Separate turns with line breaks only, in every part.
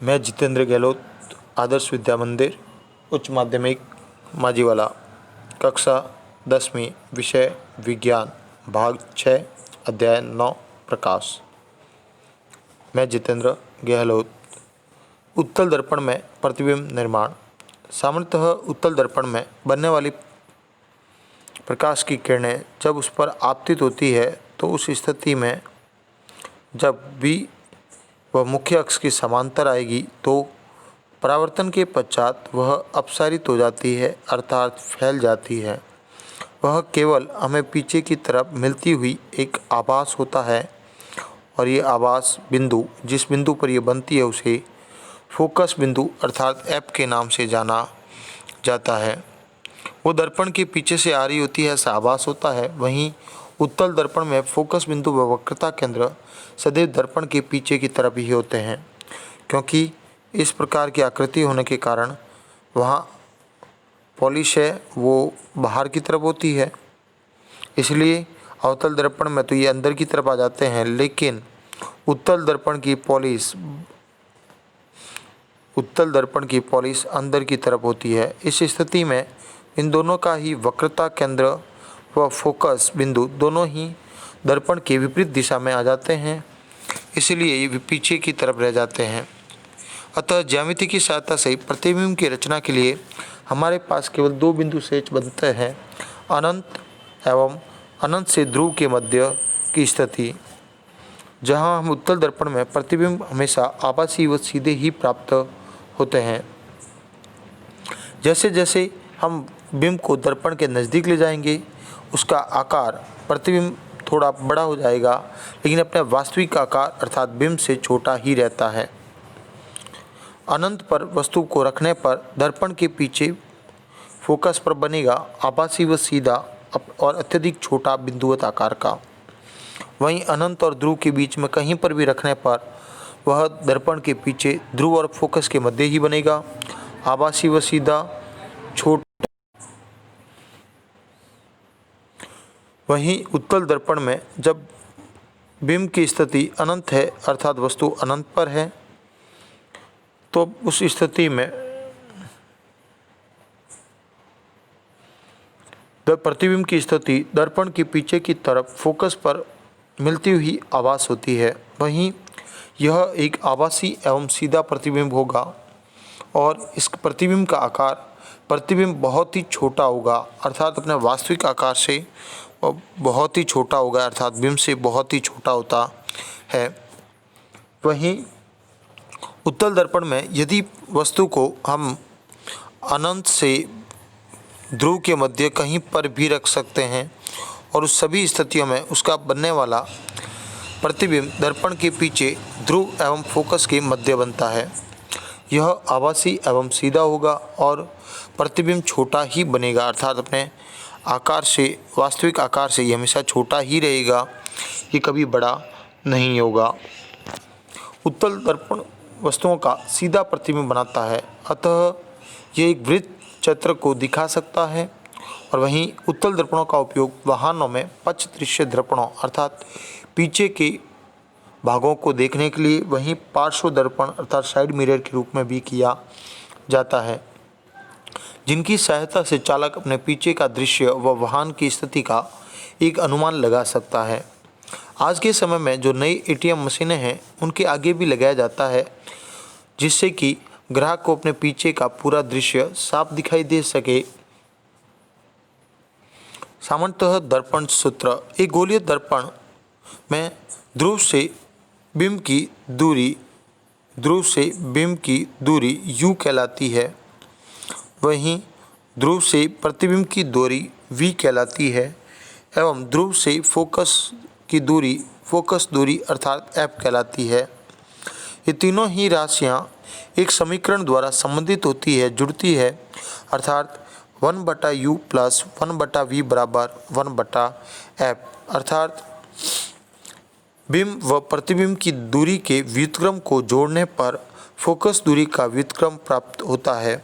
मैं जितेंद्र गहलोत, आदर्श विद्या मंदिर उच्च माध्यमिक माजीवाला, कक्षा 10वीं, विषय विज्ञान, भाग 6, अध्याय 9, प्रकाश। मैं जितेंद्र गहलोत। उत्तल दर्पण में प्रतिबिंब निर्माण। सामान्यतः उत्तल दर्पण में बनने वाली प्रकाश की किरणें जब उस पर आपतित होती है तो उस स्थिति में जब भी वह मुख्य अक्ष की समांतर आएगी तो परावर्तन के पश्चात वह अपसारित हो जाती है, अर्थात फैल जाती है। वह केवल हमें पीछे की तरफ मिलती हुई एक आभास होता है और ये आभास बिंदु, जिस बिंदु पर यह बनती है, उसे फोकस बिंदु अर्थात एफ के नाम से जाना जाता है। वो दर्पण के पीछे से आ रही होती है, ऐसा आभास होता है। वहीं उत्तल दर्पण में फोकस बिंदु व वक्रता केंद्र सदैव दर्पण के पीछे की तरफ ही होते हैं, क्योंकि इस प्रकार की आकृति होने के कारण वहाँ पॉलिश है वो बाहर की तरफ होती है। इसलिए अवतल दर्पण में तो ये अंदर की तरफ आ जाते हैं, लेकिन उत्तल दर्पण की पॉलिश अंदर की तरफ होती है। इस स्थिति में इन दोनों का ही वक्रता केंद्र व फोकस बिंदु दोनों ही दर्पण के विपरीत दिशा में आ जाते हैं, इसलिए ये पीछे की तरफ रह जाते हैं। अतः ज्यामिति की सहायता से प्रतिबिंब की रचना के लिए हमारे पास केवल दो बिंदु शेष बनते हैं, अनंत एवं अनंत से ध्रुव के मध्य की स्थिति, जहाँ हम उत्तल दर्पण में प्रतिबिंब हमेशा आभासी व सीधे ही प्राप्त होते हैं। जैसे जैसे हम बिंब को दर्पण के नज़दीक ले जाएंगे, उसका आकार प्रतिबिंब थोड़ा बड़ा हो जाएगा, लेकिन अपने वास्तविक आकार अर्थात बिंब से छोटा ही रहता है। अनंत पर वस्तु को रखने पर दर्पण के पीछे फोकस पर बनेगा आभासी व सीधा और अत्यधिक छोटा बिंदुवत आकार का। वहीं अनंत और ध्रुव के बीच में कहीं पर भी रखने पर वह दर्पण के पीछे ध्रुव और फोकस के मध्य ही बनेगा, आभासी व सीधा छोटा। वहीं उत्तल दर्पण में जब बिंब की स्थिति अनंत है अर्थात वस्तु अनंत पर है, तो उस स्थिति में प्रतिबिंब की स्थिति दर्पण के पीछे की तरफ फोकस पर मिलती हुई आभास होती है। वहीं यह एक आभासी एवं सीधा प्रतिबिंब होगा और इस प्रतिबिंब का आकार प्रतिबिंब बहुत ही छोटा होगा, अर्थात अपने वास्तविक आकार से बहुत ही छोटा होगा, अर्थात बिंब से बहुत ही छोटा होता है। वहीं उत्तल दर्पण में यदि वस्तु को हम अनंत से ध्रुव के मध्य कहीं पर भी रख सकते हैं और उस सभी स्थितियों में उसका बनने वाला प्रतिबिंब दर्पण के पीछे ध्रुव एवं फोकस के मध्य बनता है। यह आभासी एवं सीधा होगा और प्रतिबिंब छोटा ही बनेगा, अर्थात अपने आकार से, वास्तविक आकार से ये हमेशा छोटा ही रहेगा, ये कभी बड़ा नहीं होगा। उत्तल दर्पण वस्तुओं का सीधा प्रतिबिंब बनाता है, अतः ये एक वृत्त चित्र को दिखा सकता है। और वहीं उत्तल दर्पणों का उपयोग वाहनों में पक्ष दृश्य दर्पणों अर्थात पीछे के भागों को देखने के लिए, वहीं पार्श्व दर्पण अर्थात साइड मिरर के रूप में भी किया जाता है, जिनकी सहायता से चालक अपने पीछे का दृश्य व वाहन की स्थिति का एक अनुमान लगा सकता है। आज के समय में जो नई एटीएम मशीनें हैं उनके आगे भी लगाया जाता है, जिससे कि ग्राहक को अपने पीछे का पूरा दृश्य साफ दिखाई दे सके। सामान्यतः दर्पण सूत्र। एक गोलीय दर्पण में ध्रुव से बिंब की दूरी u कहलाती है, वहीं ध्रुव से प्रतिबिंब की दूरी v कहलाती है एवं ध्रुव से फोकस की दूरी अर्थात f कहलाती है। ये तीनों ही राशियाँ एक समीकरण द्वारा संबंधित होती है, जुड़ती है, अर्थात 1/u प्लस 1/v बराबर 1/f, अर्थात बिंब व प्रतिबिंब की दूरी के व्युत्क्रम को जोड़ने पर फोकस दूरी का व्युत्क्रम प्राप्त होता है।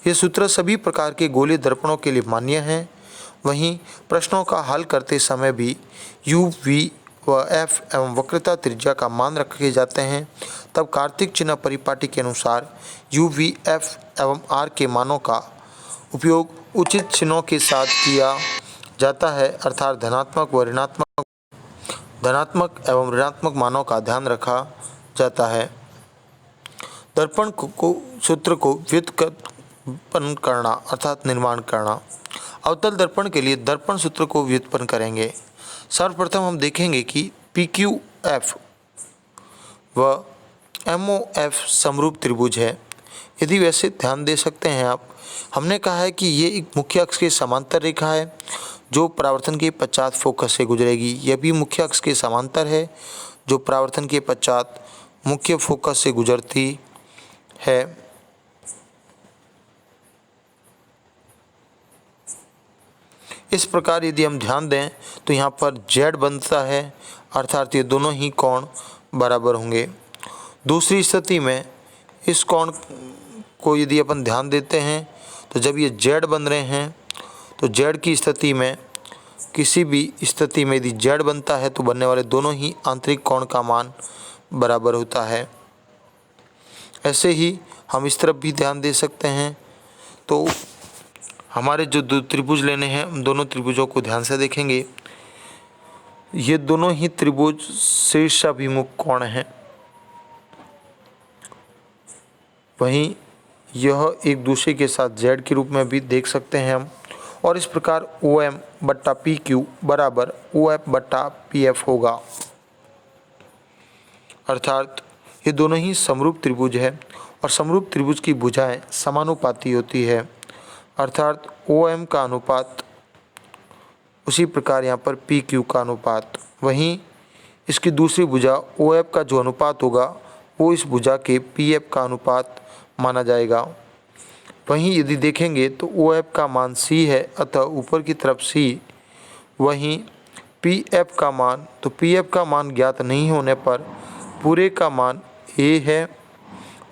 ये सूत्र सभी प्रकार के गोलीय दर्पणों के लिए मान्य हैं। वहीं प्रश्नों का हल करते समय भी u, v व एफ एवं वक्रता त्रिज्या का मान रखे जाते हैं, तब कार्तिक चिन्ह परिपाटी के अनुसार यू वी एफ एवं आर के मानों का उपयोग उचित चिन्हों के साथ किया जाता है, अर्थात धनात्मक एवं ऋणात्मक मानों का ध्यान रखा जाता है। दर्पण को सूत्र को व्युत्पन्न करना अर्थात निर्माण करना। अवतल दर्पण के लिए दर्पण सूत्र को व्युत्पन्न करेंगे। सर्वप्रथम हम देखेंगे कि पी क्यू एफ व एम ओ एफ समरूप त्रिभुज है। यदि वैसे ध्यान दे सकते हैं आप, हमने कहा है कि ये एक मुख्य अक्ष के समांतर रेखा है जो परावर्तन के पश्चात फोकस से गुजरेगी। यह भी मुख्य अक्ष के समांतर है जो परावर्तन के पश्चात मुख्य फोकस से गुजरती है। इस प्रकार यदि हम ध्यान दें तो यहाँ पर Z बनता है, अर्थात ये दोनों ही कोण बराबर होंगे। दूसरी स्थिति में इस कोण को यदि अपन ध्यान देते हैं तो जब ये Z बन रहे हैं तो Z की स्थिति में किसी भी स्थिति में यदि Z बनता है तो बनने वाले दोनों ही आंतरिक कोण का मान बराबर होता है। ऐसे ही हम इस तरफ भी ध्यान दे सकते हैं। तो हमारे जो दो त्रिभुज लेने हैं उन दोनों त्रिभुजों को ध्यान से देखेंगे। ये दोनों ही त्रिभुज शीर्षाभिमुख कोण हैं। वहीं यह एक दूसरे के साथ Z के रूप में भी देख सकते हैं हम, और इस प्रकार OM बट्टा PQ बराबर OF बट्टा PF होगा, अर्थात ये दोनों ही समरूप त्रिभुज है और समरूप त्रिभुज की भुजाएं समानुपाती होती है, अर्थात OM का अनुपात उसी प्रकार यहाँ पर PQ का अनुपात। वहीं इसकी दूसरी भुजा OF का जो अनुपात होगा वो इस भुजा के PF का अनुपात माना जाएगा। वहीं यदि देखेंगे तो OF का मान C है, अतः ऊपर की तरफ C। वहीं PF का मान, तो PF का मान ज्ञात नहीं होने पर पूरे का मान A है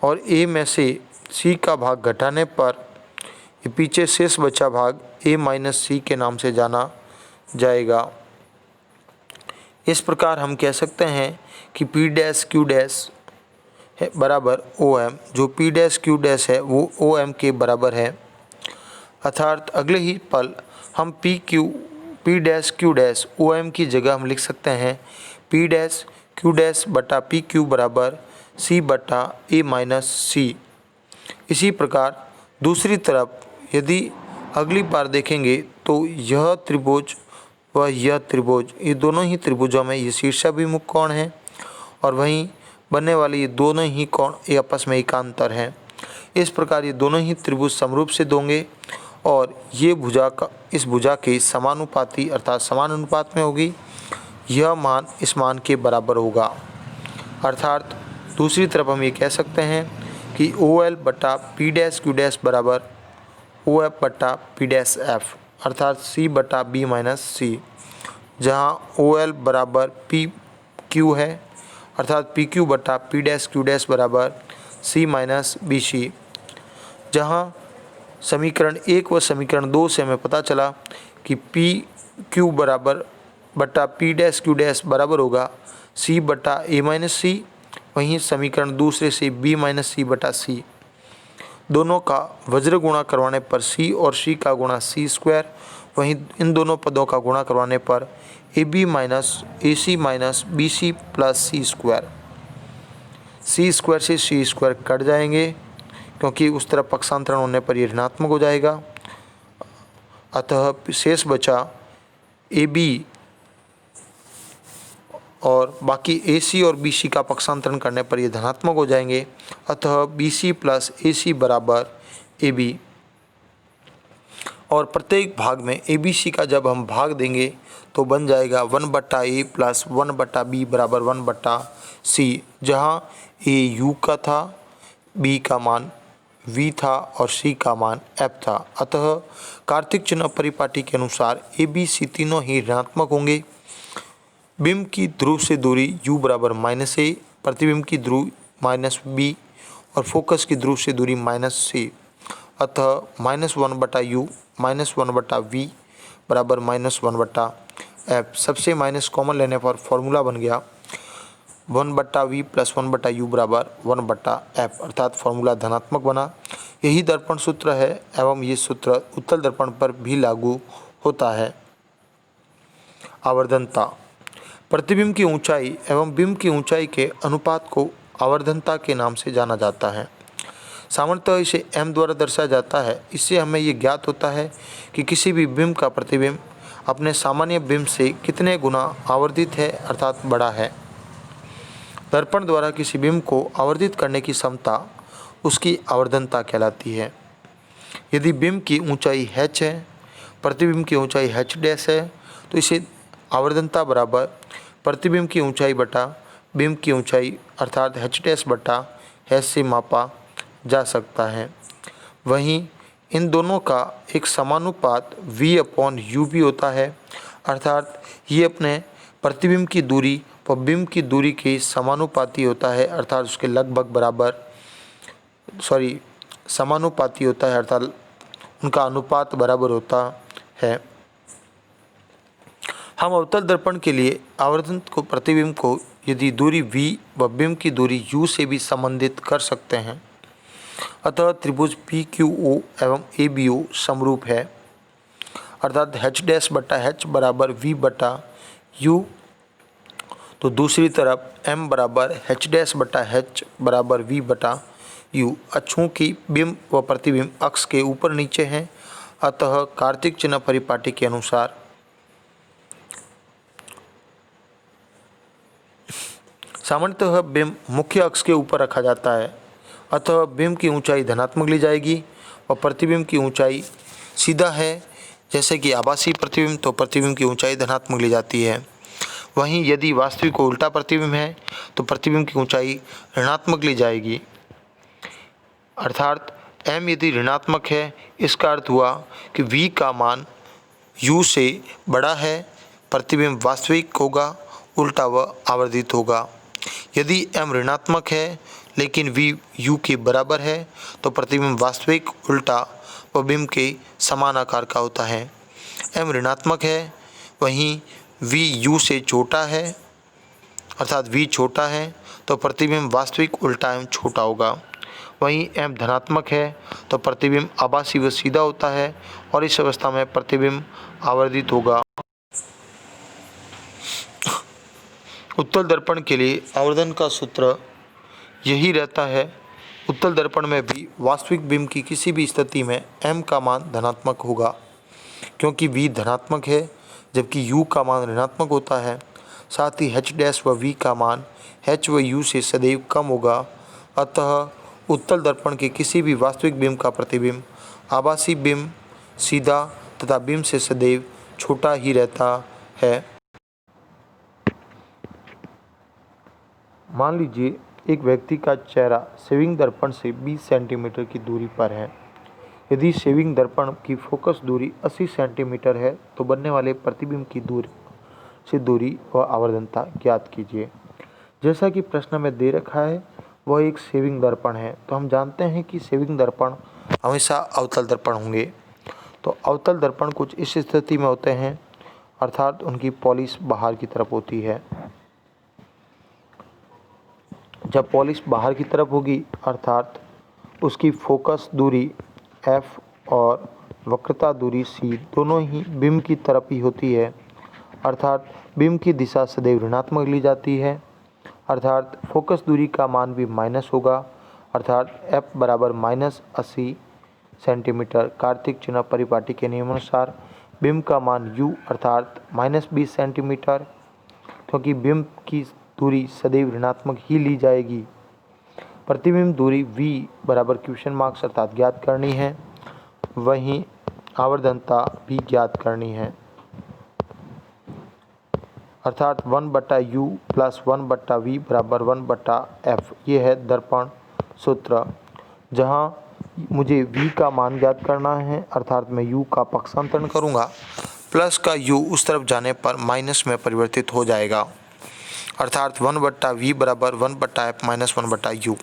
और A में से C का भाग घटाने पर ये पीछे शेष बचा भाग A माइनस C के नाम से जाना जाएगा। इस प्रकार हम कह सकते हैं कि P डैश Q डैश है बराबर OM, जो P डैश Q डैश है वो OM के बराबर है, अर्थात अगले ही पल हम P dash Q dash OM की जगह हम लिख सकते हैं P डैश Q डैश बटा PQ बराबर C बटा A माइनस C। इसी प्रकार दूसरी तरफ यदि अगली बार देखेंगे तो यह त्रिभुज व यह त्रिभुज, ये दोनों ही त्रिभुजों में ये शीर्षाभिमुख कोण है और वहीं बनने वाले ये दोनों ही कोण ये आपस में एकांतर हैं। इस प्रकार ये दोनों ही त्रिभुज समरूप सिद्ध होंगे और ये भुजा का इस भुजा के समानुपाती अर्थात समान अनुपात में होगी। यह मान इस मान के बराबर होगा, अर्थात दूसरी तरफ हम ये कह सकते हैं कि OL बटा P डैश Q डैश बराबर OF बटा P डैश F, अर्थात C बटा B माइनस C, जहाँ OL बराबर PQ है, अर्थात PQ बटा P डैश Q डैश बराबर C माइनस BC। जहाँ समीकरण 1 व समीकरण 2 से हमें पता चला कि PQ बराबर बटा P डैश Q डैश बराबर होगा C बटा A माइनस C। वहीं समीकरण दूसरे से B माइनस C बटा C, दोनों का वज्र गुणा करवाने पर C और C का गुणा C स्क्वायर। वहीं इन दोनों पदों का गुणा करवाने पर AB minus AC minus BC plus C square. C square से C स्क्वायर कट जाएंगे क्योंकि उस तरफ पक्षांतरण होने पर ये ऋणात्मक हो जाएगा, अतः शेष बचा AB और बाकी AC और BC का पक्षांतरण करने पर ये धनात्मक हो जाएंगे, अतः BC प्लस AC बराबर AB। और प्रत्येक भाग में ABC का जब हम भाग देंगे तो बन जाएगा 1 बट्टा A प्लस 1 बट्टा B बराबर 1 बट्टा C, जहाँ A U का था, B का मान V था और C का मान F था। अतः कार्तिक चिन्ह परिपाटी के अनुसार ABC तीनों ही ऋणात्मक होंगे। बिंब की ध्रुव से दूरी U बराबर -A, प्रतिबिंब की ध्रुव -B और फोकस की ध्रुव से दूरी -C, अतः -1 बटा U -1 बटा V बराबर -1 बटा एफ। सबसे माइनस कॉमन लेने पर फॉर्मूला बन गया 1/v प्लस 1/u बराबर 1/f, अर्थात फॉर्मूला धनात्मक बना। यही दर्पण सूत्र है एवं ये सूत्र उत्तल दर्पण पर भी लागू होता है। आवर्धनता। प्रतिबिंब की ऊंचाई एवं बिंब की ऊंचाई के अनुपात को आवर्धनता के नाम से जाना जाता है। सामान्यतः इसे m द्वारा दर्शाया जाता है। इससे हमें ये ज्ञात होता है कि किसी भी बिंब का प्रतिबिंब अपने सामान्य बिंब से कितने गुना आवर्धित है, अर्थात बड़ा है। दर्पण द्वारा किसी बिंब को आवर्धित करने की क्षमता उसकी आवर्धनता कहलाती है। यदि बिंब की ऊंचाई h है, प्रतिबिंब की ऊंचाई h डैश है, तो इसे आवर्धनता बराबर प्रतिबिंब की ऊंचाई बटा बिंब की ऊंचाई अर्थात h डैश बटा h से मापा जा सकता है। वहीं इन दोनों का एक समानुपात v/u भी होता है, अर्थात ये अपने प्रतिबिंब की दूरी व बिंब की दूरी के समानुपाती होता है, अर्थात उसके लगभग बराबर समानुपाती होता है, अर्थात उनका अनुपात बराबर होता है। हम अवतल दर्पण के लिए आवर्धन को प्रतिबिंब को यदि दूरी v व बिंब की दूरी u से भी संबंधित कर सकते हैं। अतः त्रिभुज PQO एवं ABO समरूप है, अर्थात h डैश बटा h बराबर v बटा u, तो दूसरी तरफ m बराबर h डैश बटा h बराबर v बटा u। अक्षों की बिंब व प्रतिबिंब अक्ष के ऊपर नीचे हैं, अतः कार्तिक चिन्ह परिपाटी के अनुसार सामान्यतः बिंब मुख्य अक्ष के ऊपर रखा जाता है, अतः बिंब की ऊंचाई धनात्मक ली जाएगी और प्रतिबिंब की ऊंचाई सीधा है जैसे कि आभासी प्रतिबिंब, तो प्रतिबिंब की ऊंचाई धनात्मक ली जाती है। वहीं यदि वास्तविक उल्टा प्रतिबिंब है तो प्रतिबिंब की ऊंचाई ऋणात्मक ली जाएगी, अर्थात m यदि ऋणात्मक है, इसका अर्थ हुआ कि v का मान u से बड़ा है, प्रतिबिंब वास्तविक होगा, उल्टा व आवर्धित होगा। यदि m ऋणात्मक है लेकिन v u के बराबर है तो प्रतिबिंब वास्तविक, उल्टा व बिंब के समान आकार का होता है। m ऋणात्मक है वहीं v u से छोटा है, अर्थात v छोटा है, तो प्रतिबिंब वास्तविक, उल्टा एवं छोटा होगा। वहीं m धनात्मक है तो प्रतिबिंब आभासी व सीधा होता है और इस अवस्था में प्रतिबिंब आवर्धित होगा। उत्तल दर्पण के लिए आवर्धन का सूत्र यही रहता है। उत्तल दर्पण में भी वास्तविक बिंब की किसी भी स्थिति में m का मान धनात्मक होगा, क्योंकि v धनात्मक है जबकि u का मान ऋणात्मक होता है। साथ ही h डैश व v का मान h व u से सदैव कम होगा। अतः उत्तल दर्पण के किसी भी वास्तविक बिंब का प्रतिबिंब आभासी बिंब, सीधा तथा बिंब से सदैव छोटा ही रहता है। मान लीजिए एक व्यक्ति का चेहरा शेविंग दर्पण से 20 सेंटीमीटर की दूरी पर है। यदि शेविंग दर्पण की फोकस दूरी 80 सेंटीमीटर है तो बनने वाले प्रतिबिंब की दूरी व आवर्धनता ज्ञात कीजिए। जैसा कि प्रश्न में दे रखा है वह एक शेविंग दर्पण है, तो हम जानते हैं कि शेविंग दर्पण हमेशा अवतल दर्पण होंगे। तो अवतल दर्पण कुछ इस स्थिति में होते हैं, अर्थात उनकी पॉलिश बाहर की तरफ होती है। जब पॉलिश बाहर की तरफ होगी अर्थात उसकी फोकस दूरी f और वक्रता दूरी c दोनों ही बिंब की तरफ ही होती है, अर्थात बिंब की दिशा सदैव ऋणात्मक ली जाती है, अर्थात फोकस दूरी का मान भी माइनस होगा, अर्थात f बराबर -80 सेंटीमीटर। कार्तिक चिन्ह परिपाटी के नियमानुसार बिंब का मान u अर्थात -20 सेंटीमीटर, क्योंकि बिंब की दूरी सदैव ऋणात्मक ही ली जाएगी। प्रतिबिंब दूरी v बराबर क्वेश्चन मार्क्स अर्थात ज्ञात करनी है, वहीं आवर्धनता भी ज्ञात करनी है, अर्थात 1/u प्लस 1/v बराबर 1/f। ये है दर्पण सूत्र, जहाँ मुझे v का मान ज्ञात करना है, अर्थात मैं u का पक्षांतरण करूँगा, प्लस का u उस तरफ जाने पर माइनस में परिवर्तित हो जाएगा, अर्थात 1/v बराबर 1/f माइनस 1/u।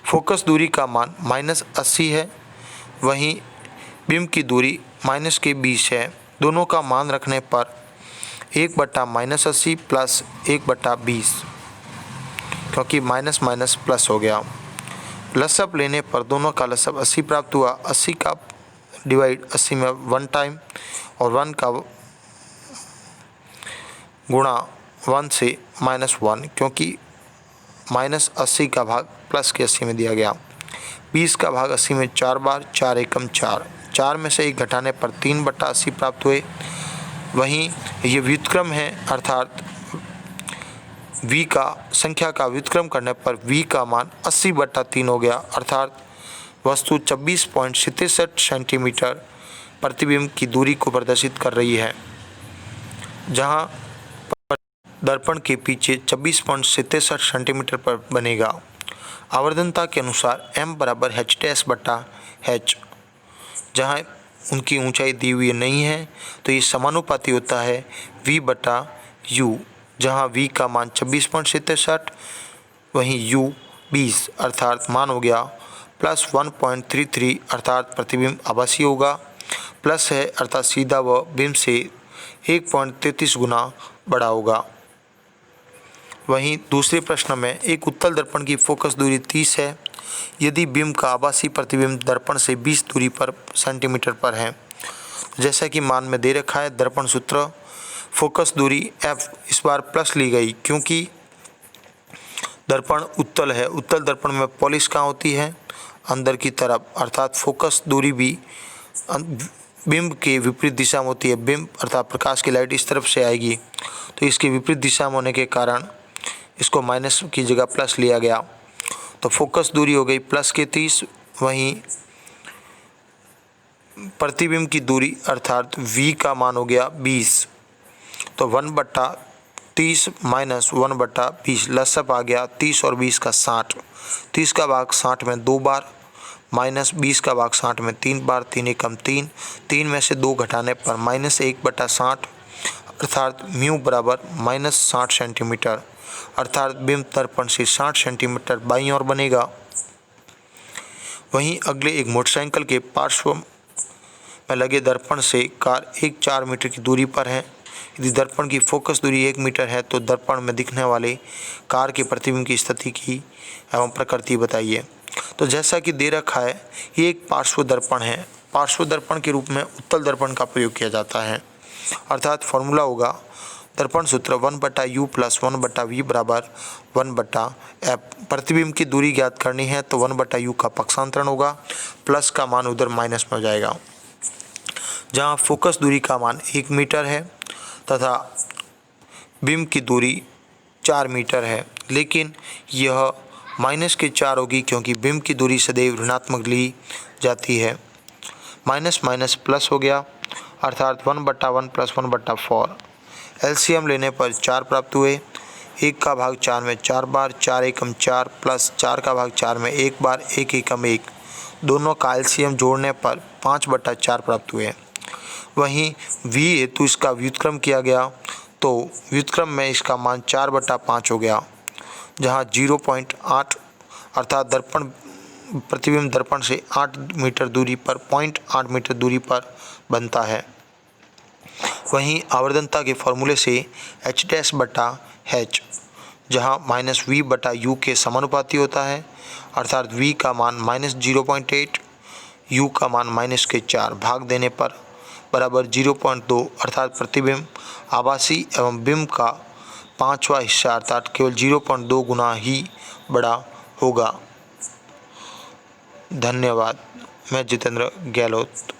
फोकस दूरी का मान -80 है, वहीं बिंब की दूरी -20 है। दोनों का मान रखने पर 1/-80 प्लस 1/20, क्योंकि माइनस माइनस प्लस हो गया। लसअप लेने पर दोनों का लसअप 80 प्राप्त हुआ। 80 का डिवाइड 80 में 1 टाइम और 1 का गुणा 1 से -1, क्योंकि -80 का भाग प्लस के 80 में दिया गया। 20 का भाग 80 में 4 बार, 4 एकम 4, 4 में से 1 घटाने पर 3/80 प्राप्त हुए। वहीं ये व्युत्क्रम है, अर्थात v का संख्या का व्युत्क्रम करने पर v का मान 80/3 हो गया, अर्थात वस्तु 26.67 सेंटीमीटर प्रतिबिंब की दूरी को प्रदर्शित कर रही है, जहां पर दर्पण के पीछे 26.67 सेंटीमीटर पर बनेगा। आवर्धनता के अनुसार m बराबर h'/h, जहां उनकी ऊंचाई दी हुई नहीं है तो ये समानुपाती होता है v/u, जहां v का मान 26.67, वहीं u 20, अर्थात मान हो गया +1.33, अर्थात प्रतिबिंब आभासी होगा। प्लस है अर्थात सीधा व बिंब से 1.33 गुना बड़ा होगा। वहीं दूसरे प्रश्न में एक उत्तल दर्पण की फोकस दूरी 30 है यदि बिंब का आभासी प्रतिबिंब दर्पण से 20 दूरी पर सेंटीमीटर पर है। जैसा कि मान में दे रखा है, दर्पण सूत्र फोकस दूरी f इस बार प्लस ली गई क्योंकि दर्पण उत्तल है। उत्तल दर्पण में पॉलिश कहाँ होती है? अंदर की तरफ, अर्थात फोकस दूरी भी बिंब के विपरीत दिशा में होती है। बिंब अर्थात प्रकाश की लाइट इस तरफ से आएगी, तो इसके विपरीत दिशा में होने के कारण इसको माइनस की जगह प्लस लिया गया, तो फोकस दूरी हो गई प्लस के 30। वहीं प्रतिबिंब की दूरी अर्थात v का मान हो गया 20, तो 1/30 माइनस 1/20, लसअप आ गया 30 और 20 का 60। 30 का भाग 60 में 2 बार, माइनस 20 का भाग 60 में 3 बार, 3 एकम 3, 3 में से 2 घटाने पर -1/60, अर्थात म्यू बराबर -60 सेंटीमीटर, अर्थात बिंब दर्पण से 60 सेंटीमीटर बाईं ओर बनेगा। वहीं अगले एक मोटरसाइकिल के पार्श्व में लगे दर्पण से कार 4 मीटर की दूरी पर है। यदि दर्पण की फोकस दूरी 1 मीटर है तो दर्पण में दिखने वाले कार के प्रतिबिंब की स्थिति की एवं प्रकृति बताइए। तो जैसा कि दे रखा है, ये एक पार्श्व दर्पण है। पार्श्व दर्पण के रूप में उत्तल दर्पण का प्रयोग किया जाता है, अर्थात फॉर्मूला होगा दर्पण सूत्र 1/u + 1/v बराबर 1/f। प्रतिबिंब की दूरी ज्ञात करनी है तो 1/u का पक्षांतरण होगा, प्लस का मान उधर माइनस में हो जाएगा। जहां फोकस दूरी का मान 1 मीटर है तथा बिंब की दूरी 4 मीटर है, लेकिन यह माइनस के 4 होगी क्योंकि बिंब की दूरी सदैव ऋणात्मक ली जाती है। माइनस माइनस प्लस हो गया, अर्थात 1/1 + 1/4। एलसीएम लेने पर 4 प्राप्त हुए। 1 का भाग 4 में 4 बार, 4 एकम 4 प्लस 4 का भाग 4 में 1 बार, 1 एकम 1, दोनों का एलसीएम जोड़ने पर 5/4 प्राप्त हुए। वहीं v हेतु इसका व्युत्क्रम किया गया तो व्युत्क्रम में इसका मान 4/5 हो गया, जहां 0.8 अर्थात दर्पण प्रतिबिंब दर्पण से 8 मीटर दूरी पर 0.8 मीटर दूरी पर बनता है। वहीं आवर्धनता के फॉर्मूले से h'/h, जहां -v/u के समानुपाती होता है, अर्थात v का मान -0.8, u का मान -4, भाग देने पर बराबर 0.2, अर्थात प्रतिबिंब आभासी एवं बिंब का 5वां हिस्सा अर्थात केवल 0.2 गुना ही बड़ा होगा। धन्यवाद। मैं जितेंद्र गहलोत।